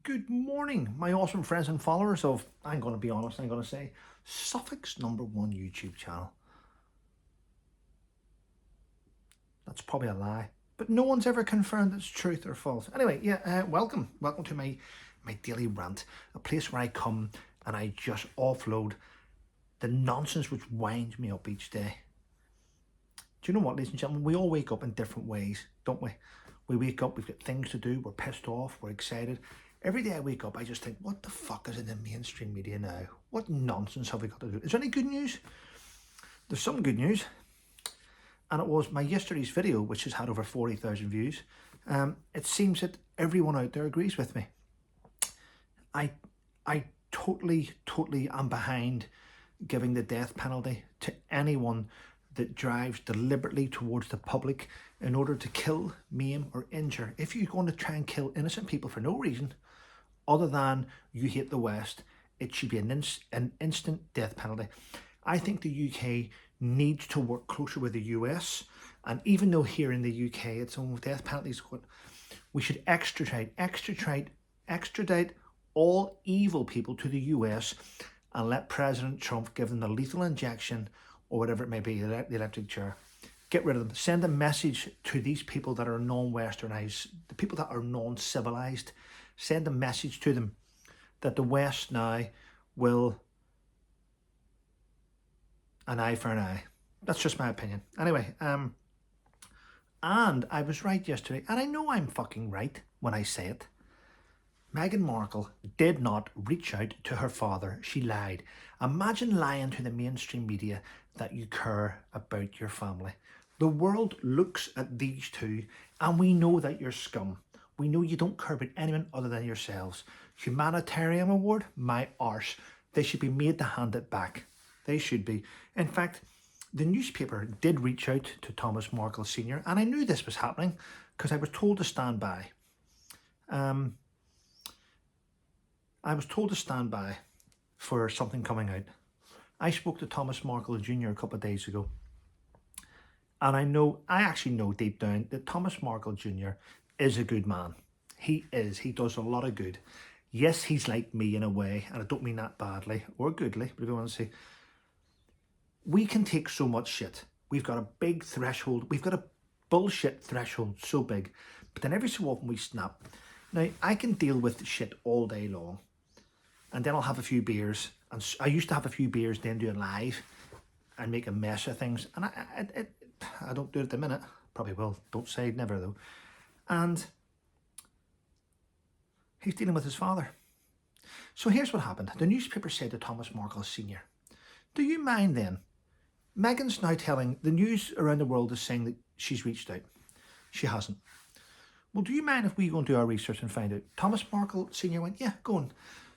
Good morning, my awesome friends and followers of, I'm going to be honest, I'm going to say, Suffolk's #1 YouTube channel. That's probably a lie, but no one's ever confirmed it's truth or false. Anyway, welcome to my daily rant, a place where I come and I just offload the nonsense which winds me up each day. Do you know what, ladies and gentlemen? We all wake up in different ways, don't we? We wake up, we've got things to do, we're pissed off, we're excited. Every day I wake up, I just think, what the fuck is in the mainstream media now? What nonsense have we got to do? Is there any good news? There's some good news. And it was my yesterday's video, which has had over 40,000 views. It seems that everyone out there agrees with me. I totally am behind giving the death penalty to anyone that drives deliberately towards the public in order to kill, maim or injure. If you're going to try and kill innocent people for no reason other than you hate the West, it should be an instant death penalty. I think the UK needs to work closer with the US, and even though here in the UK it's on death penalties, we should extradite all evil people to the US and let President Trump give them the lethal injection or whatever it may be, the electric chair. Get rid of them. Send a message to these people that are non-westernized, the people that are non-civilized. Send a message to them that the West now will an eye for an eye. That's just my opinion. Anyway, and I was right yesterday, and I know I'm fucking right when I say it. Meghan Markle did not reach out to her father. She lied. Imagine lying to the mainstream media that you care about your family. The world looks at these two and we know that you're scum. We know you don't care about anyone other than yourselves. Humanitarian award? My arse. They should be made to hand it back. They should be. In fact, the newspaper did reach out to Thomas Markle Sr. and I knew this was happening because I was told to stand by. I was told to stand by for something coming out. I spoke to Thomas Markle Jr. a couple of days ago. And I actually know deep down that Thomas Markle Jr. is a good man. He is. He does a lot of good. Yes, he's like me in a way, and I don't mean that badly or goodly, but if you want to say, we can take so much shit. We've got a big threshold. We've got a bullshit threshold so big, but then every so often we snap. Now, I can deal with shit all day long, and then I'll have a few beers. And I used to have a few beers, then do a live and make a mess of things. And I don't do it at the minute. Probably will. Don't say never, though. And he's dealing with his father. So here's what happened. The newspaper said to Thomas Markle Sr., do you mind then? Meghan's now telling, the news around the world is saying that she's reached out. She hasn't. Well, do you mind if we go and do our research and find out? Thomas Markle Sr. went, yeah, go on.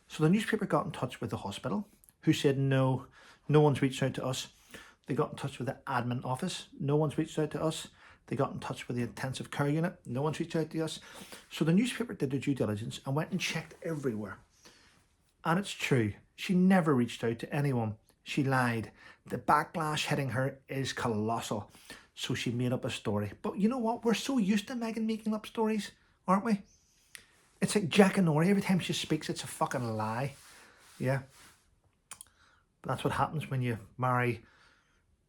So the newspaper got in touch with the hospital, who said, no one's reached out to us. They got in touch with the admin office. No one's reached out to us. They got in touch with the intensive care unit. No one's reached out to us. So the newspaper did their due diligence and went and checked everywhere. And it's true. She never reached out to anyone. She lied. The backlash hitting her is colossal. So she made up a story. But you know what? We're so used to Meghan making up stories, aren't we? It's like Jack and Nori. Every time she speaks, it's a fucking lie. Yeah. But that's what happens when you marry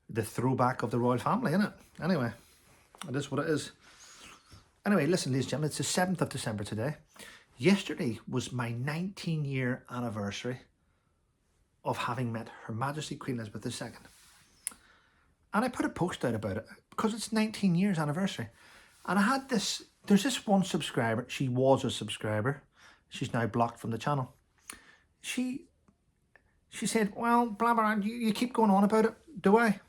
the throwback of the royal family, isn't it? Anyway, it is what it is. Anyway, listen, ladies and gentlemen, it's the 7th of December today. Yesterday was my 19-year anniversary of having met Her Majesty Queen Elizabeth II. And I put a post out about it because it's 19 years anniversary. And I had this, there's this one subscriber, she was a subscriber. She's now blocked from the channel. She said, well, blah, blah, you keep going on about it. Do I?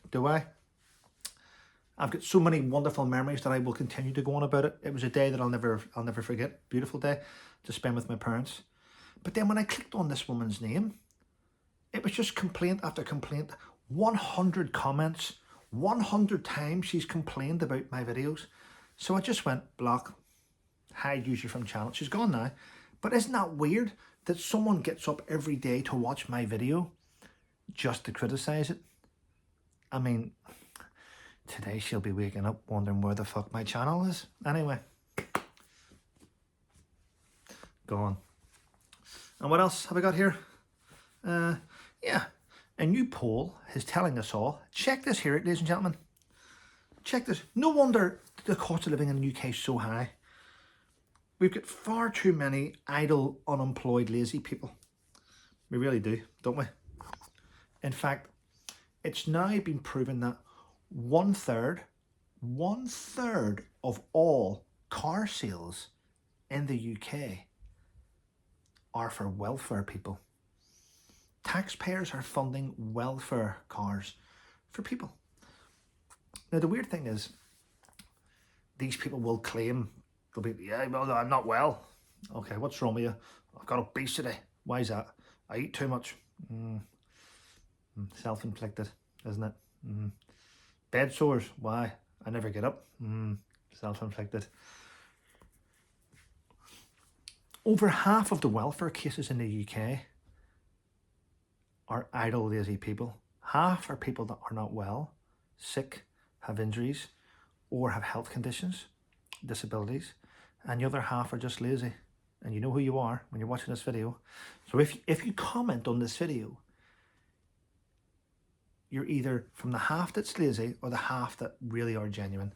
I've got so many wonderful memories that I will continue to go on about it. It was a day that I'll never forget. Beautiful day to spend with my parents. But then when I clicked on this woman's name, it was just complaint after complaint. 100 comments, 100 times she's complained about my videos. So I just went, block, hide user from channel. She's gone now. But isn't that weird that someone gets up every day to watch my video just to criticize it? I mean, today she'll be waking up wondering where the fuck my channel is. Anyway, go on. And what else have I got here? Yeah, a new poll is telling us all, check this here, ladies and gentlemen. Check this. No wonder the cost of living in the UK is so high. We've got far too many idle, unemployed, lazy people. We really do, don't we? In fact, it's now been proven that one third of all car sales in the UK are for welfare people. Taxpayers are funding welfare cars for people. Now, the weird thing is, these people will claim, they'll be, yeah, well, I'm not well. Okay, what's wrong with you? I've got obesity. Why is that? I eat too much. Self-inflicted, isn't it? Bed sores. Why? I never get up. Self-inflicted. Over half of the welfare cases in the UK are idle, lazy people. Half are people that are not well, sick, have injuries, or have health conditions, disabilities, and the other half are just lazy. And you know who you are when you're watching this video. So if you comment on this video, you're either from the half that's lazy or the half that really are genuine.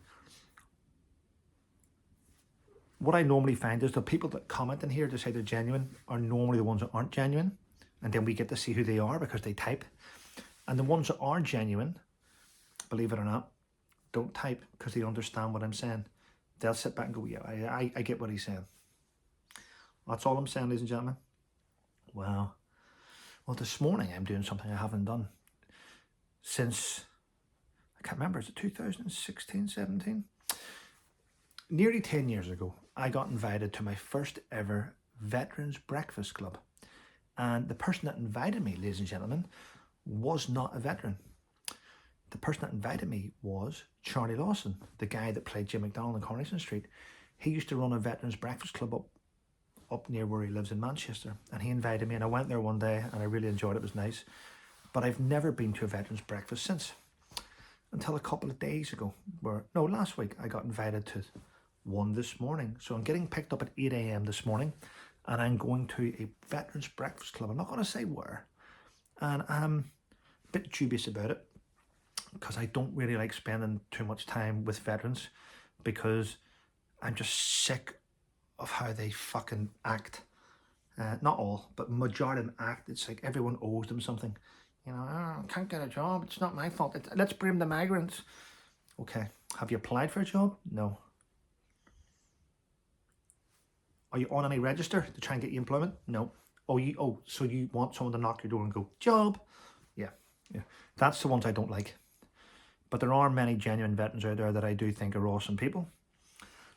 What I normally find is the people that comment in here to say they're genuine are normally the ones that aren't genuine. And then we get to see who they are because they type. And the ones that are genuine, believe it or not, don't type because they understand what I'm saying. They'll sit back and go, yeah, I get what he's saying. That's all I'm saying, ladies and gentlemen. Wow. Well, this morning I'm doing something I haven't done since, I can't remember, is it 2016, 17? Nearly 10 years ago, I got invited to my first ever Veterans Breakfast Club. And the person that invited me, ladies and gentlemen, was not a veteran. The person that invited me was Charlie Lawson, the guy that played Jim McDonald on Coronation Street. He used to run a Veterans Breakfast Club up near where he lives in Manchester. And he invited me and I went there one day and I really enjoyed it. It was nice. But I've never been to a Veterans Breakfast since. Until a couple of days ago. Last week I got invited to one this morning. So I'm getting picked up at 8 a.m. this morning. And I'm going to a Veterans Breakfast Club. I'm not going to say where. And I'm a bit dubious about it because I don't really like spending too much time with veterans because I'm just sick of how they fucking act. Not all, but majority of them act. It's like everyone owes them something. You know, oh, I can't get a job. It's not my fault. Let's blame the migrants. Okay. Have you applied for a job? No. Are you on any register to try and get you employment? No. So you want someone to knock your door and go, job? Yeah. That's the ones I don't like. But there are many genuine veterans out there that I do think are awesome people.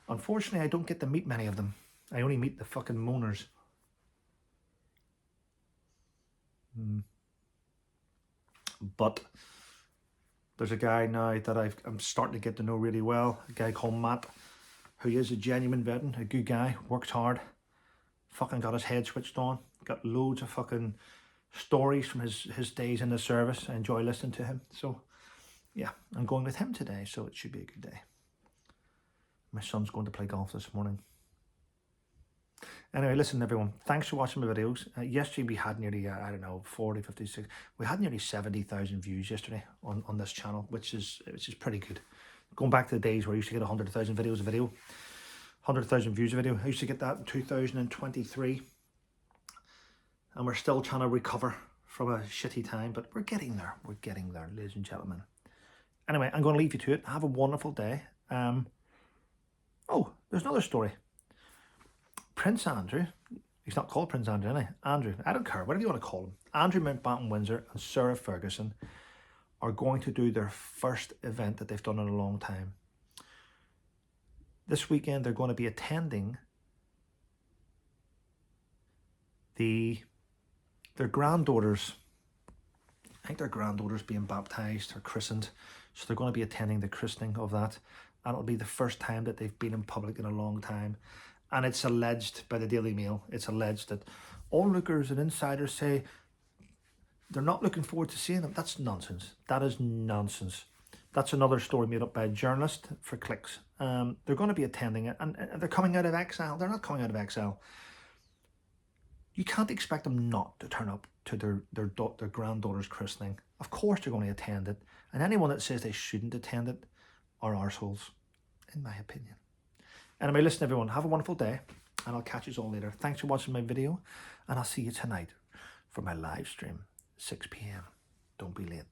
Unfortunately, I don't get to meet many of them. I only meet the fucking moaners. But there's a guy now that I'm starting to get to know really well, a guy called Matt, who is a genuine veteran, a good guy, works hard, fucking got his head switched on, got loads of fucking stories from his days in the service. I enjoy listening to him. So yeah, I'm going with him today, so it should be a good day. My son's going to play golf this morning. Anyway, listen everyone, thanks for watching my videos. Yesterday we had nearly, 40, 56, we had nearly 70,000 views yesterday on this channel, which is pretty good. Going back to the days where I used to get 100,000 videos a video, 100,000 views a video. I used to get that in 2023. And we're still trying to recover from a shitty time, but we're getting there. We're getting there, ladies and gentlemen. Anyway, I'm going to leave you to it. Have a wonderful day. There's another story. Prince Andrew, he's not called Prince Andrew, is he? Andrew, I don't care, whatever you want to call him. Andrew Mountbatten Windsor and Sarah Ferguson are going to do their first event that they've done in a long time. This weekend they're going to be attending their granddaughters. I think their granddaughter's being baptised or christened. So they're going to be attending the christening of that. And it'll be the first time that they've been in public in a long time. And it's alleged by the Daily Mail, it's alleged that onlookers and insiders say they're not looking forward to seeing them. That's nonsense. That is nonsense. That's another story made up by a journalist for clicks. They're going to be attending it and they're coming out of exile. They're not coming out of exile. You can't expect them not to turn up to their granddaughter's christening. Of course they're going to attend it, and anyone that says they shouldn't attend it are arseholes, in my opinion. Anyway, listen everyone, have a wonderful day, and I'll catch you all later. Thanks for watching my video, and I'll see you tonight for my live stream, 6 p.m. Don't be late.